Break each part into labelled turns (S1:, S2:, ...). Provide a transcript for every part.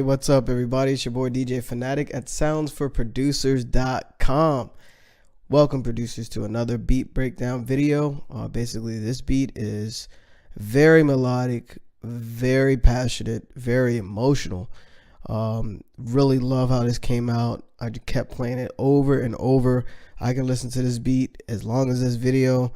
S1: what's up, everybody? It's your boy DJ Fanatic at soundsforproducers.com. Welcome, producers, to another beat breakdown video. Basically, this beat is very melodic, very passionate, very emotional. Really love how this came out. I just kept playing it over and over. I can listen to this beat as long as this video,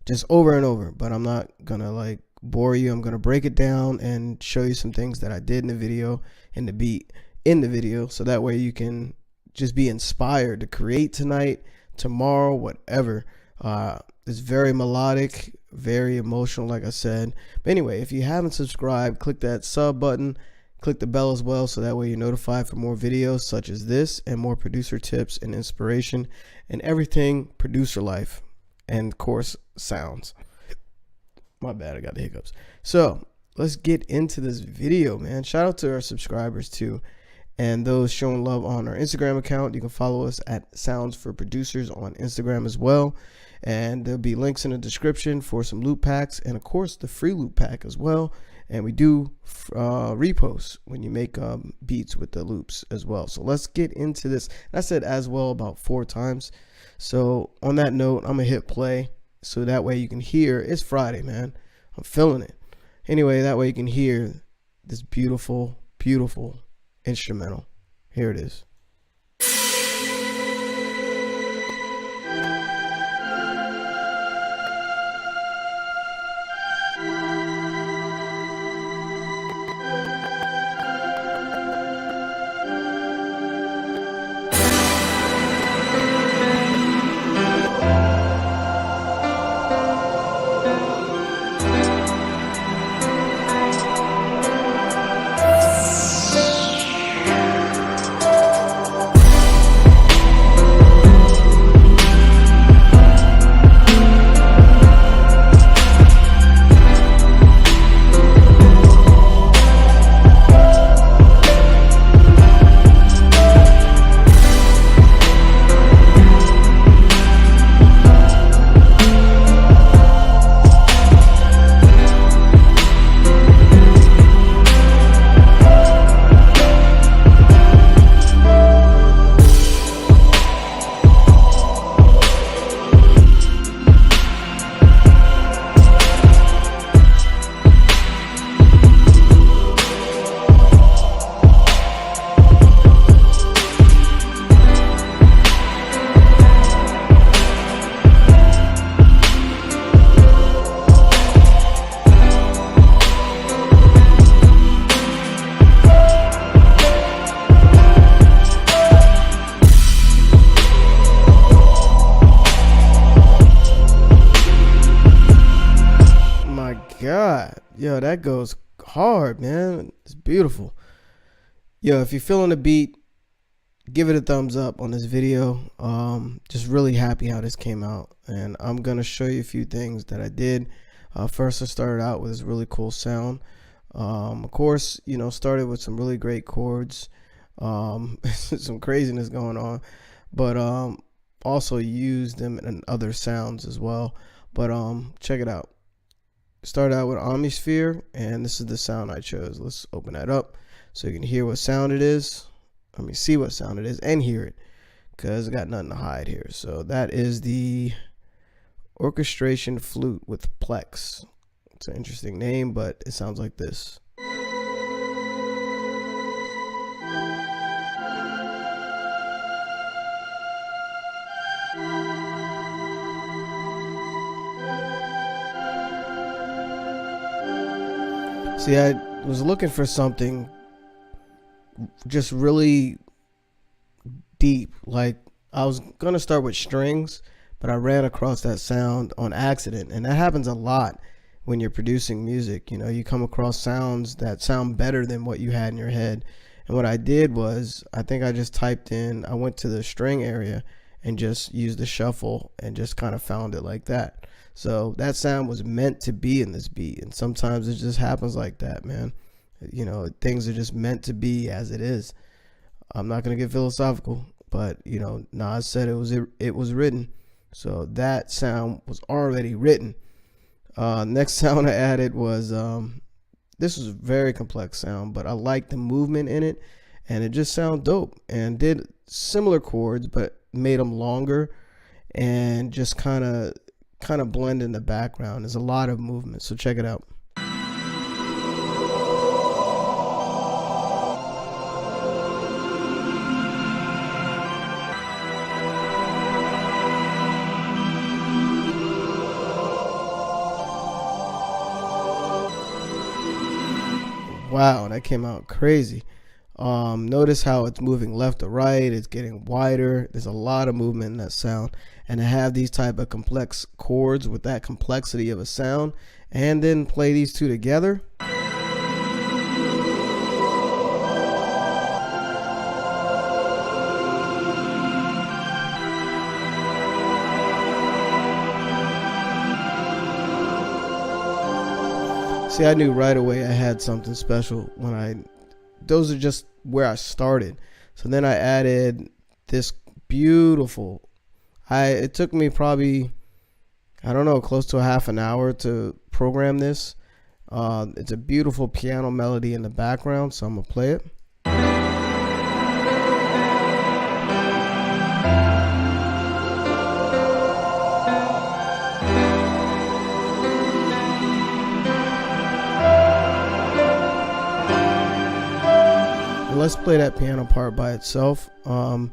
S1: just over and over, but I'm not gonna bore you. I'm gonna break it down and show you some things that I did in the video, in the beat, in the video, so that way you can just be inspired to create tonight, tomorrow, whatever. It's very melodic, very emotional, like I said. But anyway, if you haven't subscribed, click that sub button, click the bell as well, so that way you're notified for more videos such as this and more producer tips and inspiration and everything producer life, and of course sounds. My bad, I got the hiccups. So let's get into this video, man. Shout out to our subscribers too, and those showing love on our Instagram account. You can follow us at Sounds for Producers on Instagram as well, and there'll be links in the description for some loop packs, and of course the free loop pack as well. And we do reposts when you make beats with the loops as well. So let's get into this. I said as well about 4 times. So on that note, I'm gonna hit play, so that way you can hear. It's Friday, man. I'm feeling it. Anyway, that way you can hear this beautiful, beautiful instrumental. Here it is. God, yo, that goes hard, man. It's beautiful. Yo, if you're feeling the beat, give it a thumbs up on this video. Just really happy how this came out, and I'm gonna show you a few things that I did. First, I started out with this really cool sound. Of course, you know, started with some really great chords, some craziness going on, but also used them in other sounds as well. But check it out. Started out with Omnisphere, and this is the sound I chose. Let's open that up so you can hear what sound it is. Let me see what sound it is and hear it, because I got nothing to hide here. So that is the orchestration flute with Plex. It's an interesting name, but it sounds like this. See, I was looking for something just really deep. Like, I was gonna start with strings, but I ran across that sound on accident, and that happens a lot when you're producing music. You know, you come across sounds that sound better than what you had in your head. And what I did was, I think I just typed in, I went to the string area and just used the shuffle and just kind of found it like that. So that sound was meant to be in this beat, and sometimes it just happens like that, man. You know, things are just meant to be as it is. I'm not gonna get philosophical, but you know, Nas said it was written, so that sound was already written. Next sound I added was this is a very complex sound, but I like the movement in it, and it just sounds dope. And did similar chords, but made them longer, and just kind of blend in the background. There's a lot of movement, so check it out. Wow, that came out crazy. Notice how it's moving left to right. It's getting wider. There's a lot of movement in that sound, and to have these type of complex chords with that complexity of a sound, and then play these two together. See, I knew right away I had something special when those are just where I started. So then I added this beautiful, it took me probably, I don't know, close to a half an hour to program this. It's a beautiful piano melody in the background, so I'm gonna play it. Let's play that piano part by itself. Shout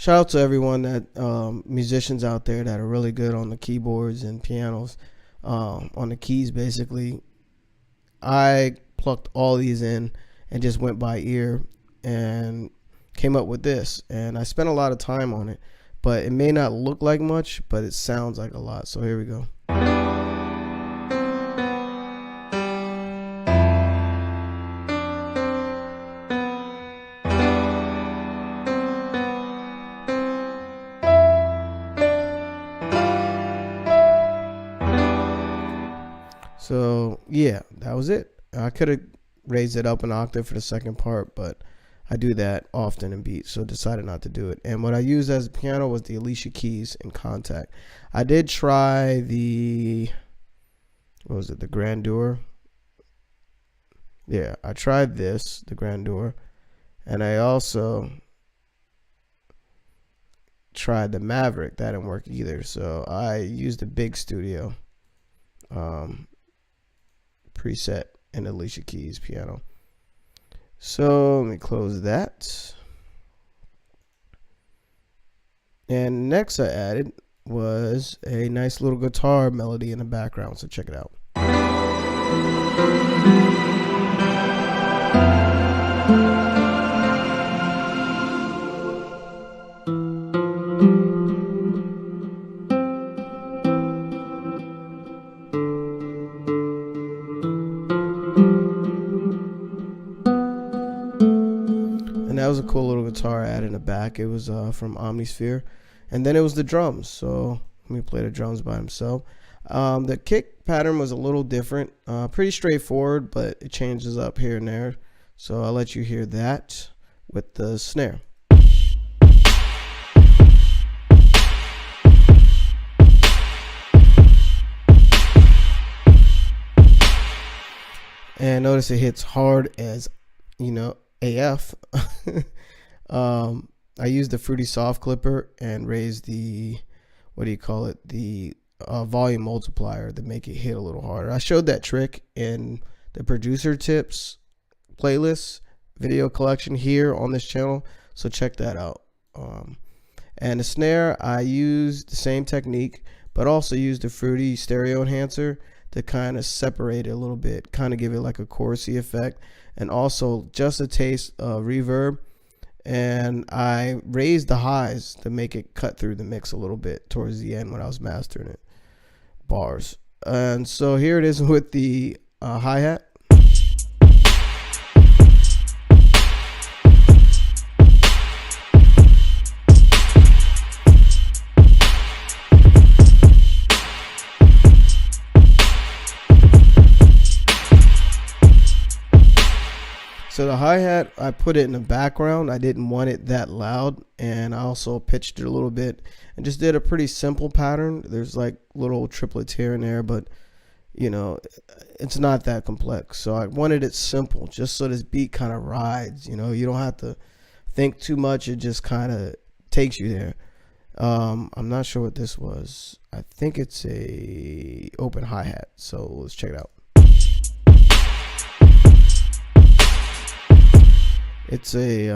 S1: out to everyone that musicians out there that are really good on the keyboards and pianos, on the keys basically. I plucked all these in and just went by ear and came up with this, and I spent a lot of time on it, but it may not look like much, but it sounds like a lot. So here we go. So yeah, that was it. I could have raised it up an octave for the second part, but I do that often in beats, so decided not to do it. And what I used as a piano was the Alicia Keys in Contact. I did try the, what was it, the Grandeur? Yeah, I tried this, the Grandeur, and I also tried the Maverick. That didn't work either, so I used the Big Studio preset in Alicia Keys piano. So let me close that. And next I added was a nice little guitar melody in the background, so check it out. That was a cool little guitar I added in the back. It was from Omnisphere. And then it was the drums. So let me play the drums by himself. The kick pattern was a little different. Pretty straightforward, but it changes up here and there. So I'll let you hear that with the snare. And notice it hits hard as, you know, AF. I used the Fruity Soft Clipper and raised the, what do you call it, the volume multiplier to make it hit a little harder. I showed that trick in the producer tips playlist video collection here on this channel, so check that out. And the snare, I used the same technique, but also used the Fruity stereo enhancer to kind of separate it a little bit, kind of give it like a chorusy effect, and also just a taste of reverb. And I raised the highs to make it cut through the mix a little bit towards the end when I was mastering it. Bars. And so here it is with the hi-hat. So the hi-hat, I put it in the background. I didn't want it that loud, and I also pitched it a little bit and just did a pretty simple pattern. There's like little triplets here and there, but you know, it's not that complex. So I wanted it simple, just so this beat kind of rides. You know, you don't have to think too much. It just kind of takes you there. I'm not sure what this was. I think it's a open hi-hat. So let's check it out. It's a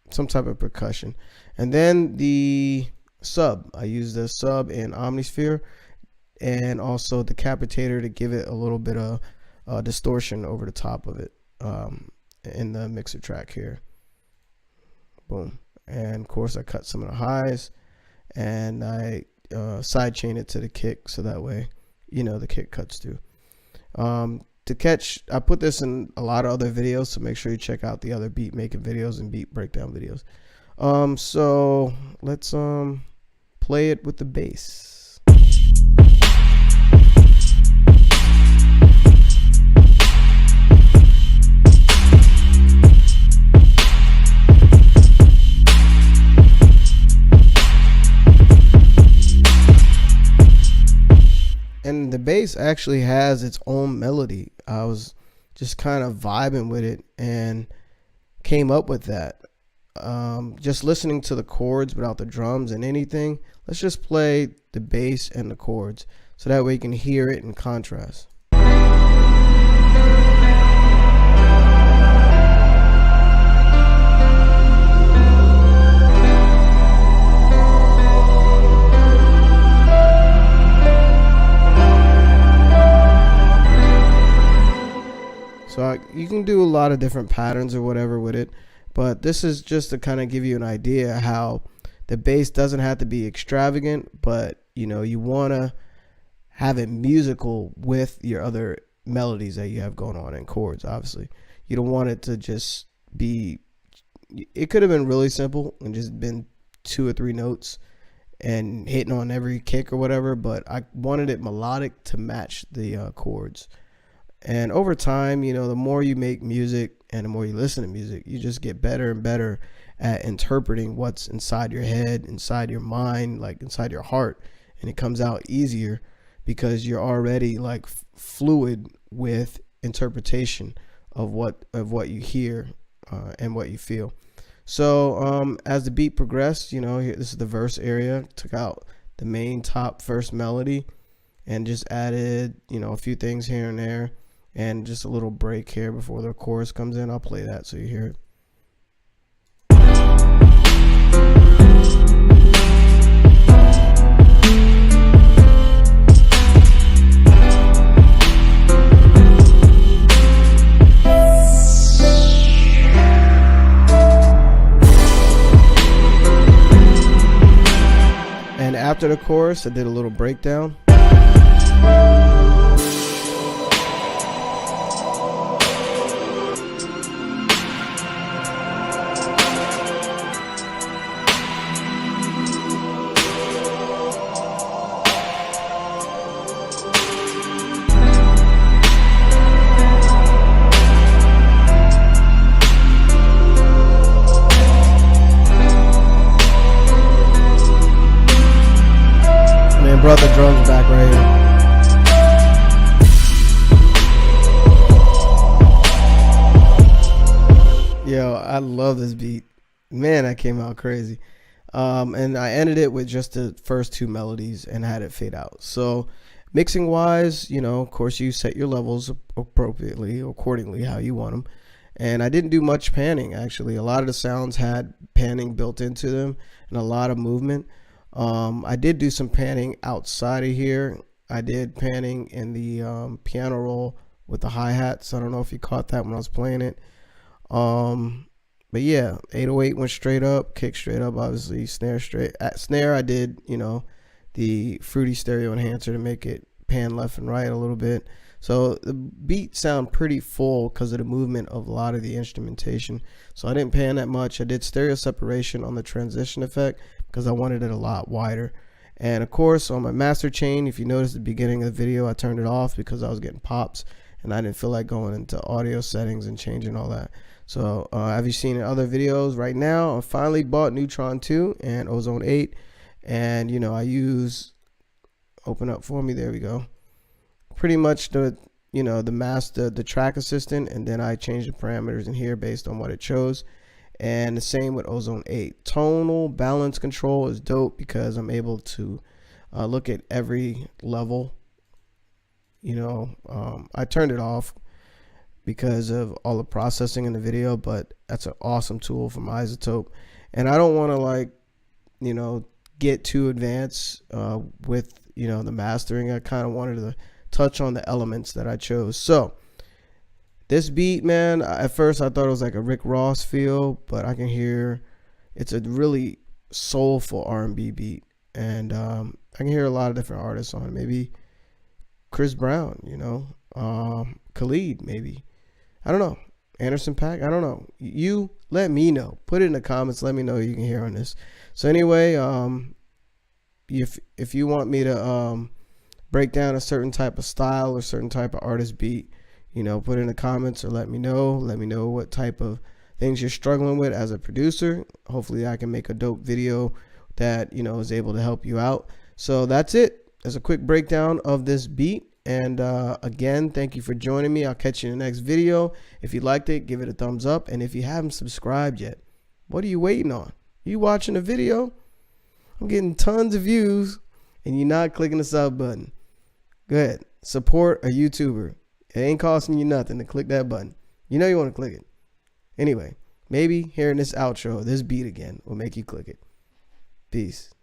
S1: some type of percussion. And then the sub, I use the sub in Omnisphere, and also the capitator to give it a little bit of distortion over the top of it in the mixer track here. Boom. And of course I cut some of the highs, and I sidechain it to the kick, so that way, you know, the kick cuts through. To catch, I put this in a lot of other videos, so make sure you check out the other beat making videos and beat breakdown videos. So let's play it with the bass. And the bass actually has its own melody. I was just kind of vibing with it and came up with that. Just listening to the chords without the drums and anything. Let's just play the bass and the chords, so that way you can hear it in contrast. So you can do a lot of different patterns or whatever with it, but this is just to kind of give you an idea how the bass doesn't have to be extravagant, but you know, you want to have it musical with your other melodies that you have going on and chords. Obviously, you don't want it to just be, it could have been really simple and just been 2 or 3 notes and hitting on every kick or whatever, but I wanted it melodic to match the chords. And over time, you know, the more you make music and the more you listen to music, you just get better and better at interpreting what's inside your head, inside your mind, like inside your heart. And it comes out easier because you're already like fluid with interpretation of what you hear and what you feel. So as the beat progressed, you know, here, this is the verse area. Took out the main top first melody and just added, you know, a few things here and there. And just a little break here before the chorus comes in. I'll play that so you hear it. And after the chorus, I did a little breakdown. Brought the drums back right here. Yo, I love this beat. Man, that came out crazy. And I ended it with just the first 2 melodies and had it fade out. So mixing wise, you know, of course you set your levels appropriately, accordingly how you want them. And I didn't do much panning, actually. A lot of the sounds had panning built into them and a lot of movement. I did do some panning outside of here. I did panning in the piano roll with the hi-hats. I don't know if you caught that when I was playing it. But yeah, 808 went straight up, kick straight up, obviously, snare straight. At snare, I did, you know, the fruity stereo enhancer to make it pan left and right a little bit. So the beat sound pretty full because of the movement of a lot of the instrumentation. So I didn't pan that much. I did stereo separation on the transition effect because I wanted it a lot wider. And of course, on my master chain, if you notice at the beginning of the video, I turned it off because I was getting pops and I didn't feel like going into audio settings and changing all that. So have you seen in other videos? Right now, I finally bought Neutron 2 and Ozone 8. And, you know, I use, open up for me, there we go. pretty much the the master, the track assistant, and then I change the parameters in here based on what it chose. And the same with Ozone 8. Tonal balance control is dope because I'm able to look at every level. I turned it off because of all the processing in the video, but that's an awesome tool from iZotope. And I don't want to get too advanced with the mastering. I kind of wanted to touch on the elements that I chose. So this beat, man, at first I thought it was like a Rick Ross feel, but I can hear it's a really soulful R&B beat, and I can hear a lot of different artists on it. Maybe Chris Brown, Khalid, maybe, I don't know, Anderson .Paak, I don't know. You let me know. Put it in the comments. Let me know you can hear on this. So anyway, if you want me to break down a certain type of style or certain type of artist beat, put it in the comments or let me know. Let me know what type of things you're struggling with as a producer. Hopefully I can make a dope video that is able to help you out. So that's it. That's a quick breakdown of this beat. And again, thank you for joining me. I'll catch you in the next video. If you liked it, give it a thumbs up. And if you haven't subscribed yet, what are you waiting on? You watching the video? I'm getting tons of views and you're not clicking the sub button. Go ahead. Support a YouTuber. It ain't costing you nothing to click that button. You know you want to click it. Anyway, maybe hearing this outro, this beat again, will make you click it. Peace.